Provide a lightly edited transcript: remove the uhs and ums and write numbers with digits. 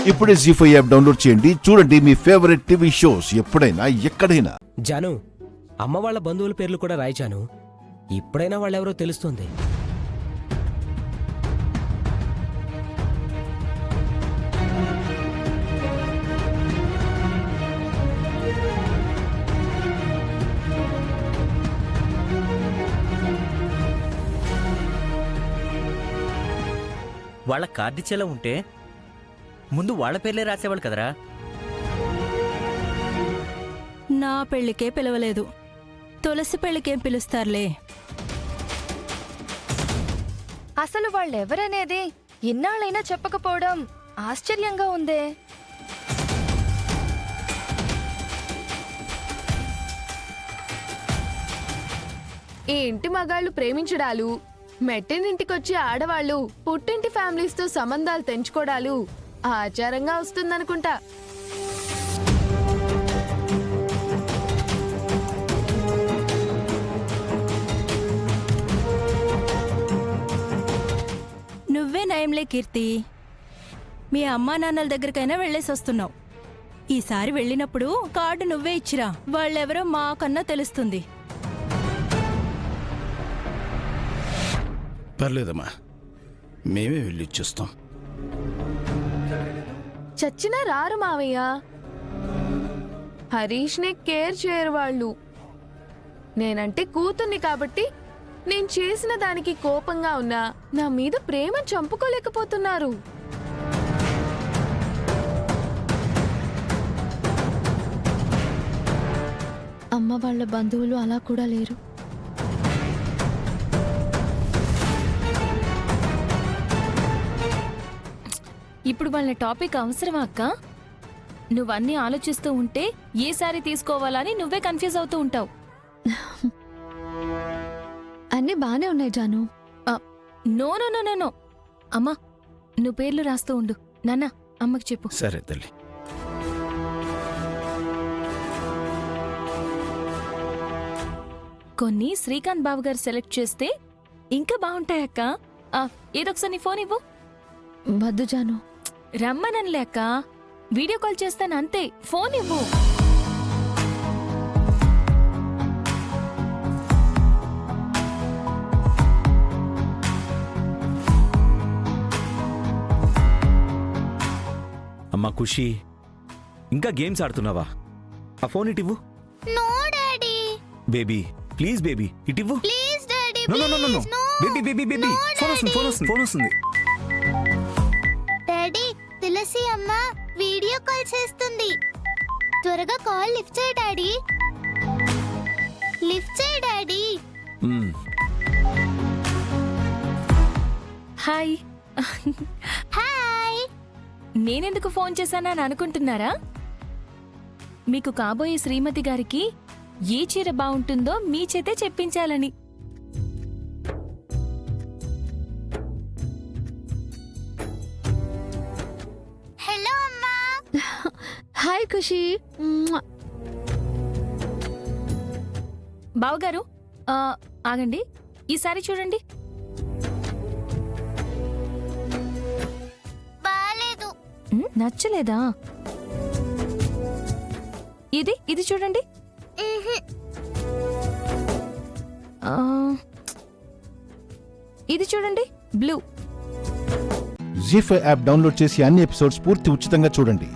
ఇప్పుడే జీ5 app download చేయండి. చూడండి మీ ఫేవరెట్ టీవీ షోస్ ఎప్పుడైనా ఎక్కడైనా. జాను, అమ్మ వాళ్ళ బంధువుల పేర్లు కూడా రాయి జాను. ఇప్పుడైనా వాళ్ళెవరో తెలుస్తుంది. వాళ్ళ కార్డిచ్చేలా ఉంటే ముందు వాళ్ళ పేర్లే రాసేవాళ్ళు కదరా. నా పెళ్లికే పిలవలేదు, తులసి పెళ్లికేం పిలుస్తారులే. అసలు వాళ్ళెవరనేది ఇన్నాళ్ళైనా చెప్పకపోవడం ఆశ్చర్యంగా ఉందే. ఈ ఇంటి మగాళ్ళు ప్రేమించడాలు, మెట్టినింటికొచ్చి ఆడవాళ్లు పుట్టింటి ఫ్యామిలీస్తో సంబంధాలు తెంచుకోవడాలు ఆచారంగా వస్తుందనుకుంటా. నువ్వే నయంలే కీర్తి, మీ అమ్మా నాన్నల దగ్గరికైనా వెళ్ళేసి వస్తున్నావు. ఈసారి వెళ్ళినప్పుడు కార్డు నువ్వే ఇచ్చిరా, వాళ్ళెవరో మాకన్నా తెలుస్తుంది. పర్లేదమ్మా, మేమే వెళ్ళి ఇచ్చేస్తాం. చచ్చినా రారు మావయ్య. హరీష్నే కేర్ చేయరు వాళ్ళు. నేనంటే కూతుర్ని కాబట్టి నేను చేసిన దానికి కోపంగా ఉన్నా నా మీద ప్రేమ చంపుకోలేకపోతున్నారు. అమ్మ వాళ్ళ బంధువులు అలా కూడా లేరు. ఇప్పుడు వాళ్ళ టాపిక్ అవసరమా అక్క? నువ్వన్నీ ఆలోచిస్తూ ఉంటే ఏ సారీ తీసుకోవాలని నువ్వే కన్ఫ్యూజ్ అవుతూ ఉంటావు. అన్నీ బానే ఉన్నాయి Janu. No no no no no అమ్మా, నువ్వు పేర్లు రాస్తూ ఉండు. నాన్న, అమ్మకి చెప్పు. సరే తల్లి. కొన్ని శ్రీకాంత్ బాబు గారు సెలెక్ట్ చేస్తే ఇంకా బాగుంటాయక్క. ఏదొకసారి నీ ఫోన్ ఇవ్వు. వద్దు జాను. రమ్మనలే అక్క, వీడియో కాల్ చేస్తాను అంతే. ఫోన్ ఇవ్వు. అమ్మా ఖుషి, ఇంకా గేమ్స్ ఆడుతున్నావా? ఆ ఫోన్ ఇటివ్వు. No daddy. Baby please, baby ఇటివ్వు. Please daddy. No no no no baby baby baby, phone వస్తుంది. డాడీ, తులసి అమ్మ వీడియో కాల్ చేస్తుంది. త్వరగా కాల్ లిఫ్ట్ చేయి డాడీ. లిఫ్ట్ చేయి డాడీ. హాయ్. హాయ్. నేనెందుకు ఫోన్ చేశానని అనుకుంటున్నారా? మీకు కాబోయే శ్రీమతి గారికి ఏ చీర బాగుంటుందో మీ చేతే చెప్పించాలని. హలో అమ్మా. హాయ్ ఖుషి. బావగారు, ఆగండి, ఈసారి చూడండి. బాలేదు. నచ్చలేదా? ఇది చూడండి. ఇది చూడండి, బ్లూ. జీ5 యాప్ డౌన్లోడ్ చేసి అన్ని ఎపిసోడ్స్ పూర్తి ఉచితంగా చూడండి.